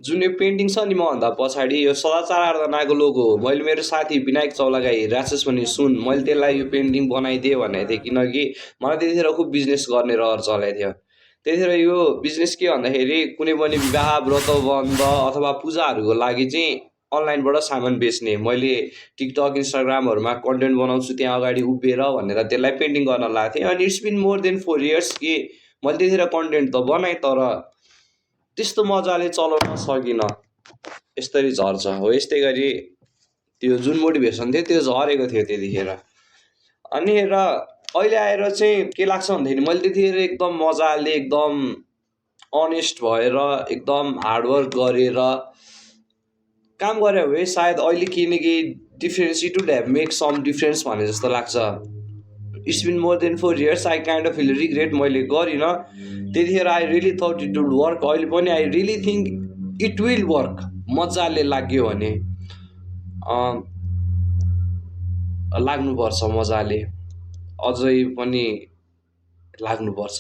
जुन यो पेन्टिङ छ नि मभन्दा पछाडि यो सदाचार आराधनाको लोगो हो। मैले मेरो साथी विनायक चौलागाई राक्षस भने सुन मैले त्यसलाई यो पेन्टिङ बनाइदिएँ भनेको थिएँ, किनकि मलाई त्यतिखेर खुब बिजनेस गर्ने रहर चलेको थियो। त्यतिखेर यो बिजनेस के भन्दाखेरि कुनै पनि विवाह व्रत बन्ध अथवा पूजाहरूको लागि चाहिँ अनलाइनबाट सामान बेच्ने। मैले टिकटक इन्स्टाग्रामहरूमा कन्टेन्ट बनाउँछु त्यहाँ अगाडि उभिएर भनेर त्यसलाई पेन्टिङ गर्न लागेको थिएँ। अनि it's been more than 4 years कि मैले त्यतिखेर कन्टेन्ट त बनाएँ तर त्यस्तो मजाले चलाउन सकिनँ। यसरी झर्छ हो। यस्तै गरी त्यो जुन मोटिभेसन थियो त्यो झरेको थियो त्यतिखेर। अनि र अहिले आएर चाहिँ के लाग्छ भन्दाखेरि मैले त्यतिखेर एकदम मजाले एकदम अनेस्ट भएर एकदम हार्डवर्क गरेर काम गरे भए सायद अहिले केही न केही difference it would have make some difference भने जस्तो लाग्छ। It's been more than 4 years I kind of feel regret मैले गरिनँ त्यतिखेर। I really thought it would work. अहिले पनि I really think it will work. मजाले लाग्यो भने लाग्नुपर्छ, मजाले अझै पनि लाग्नुपर्छ।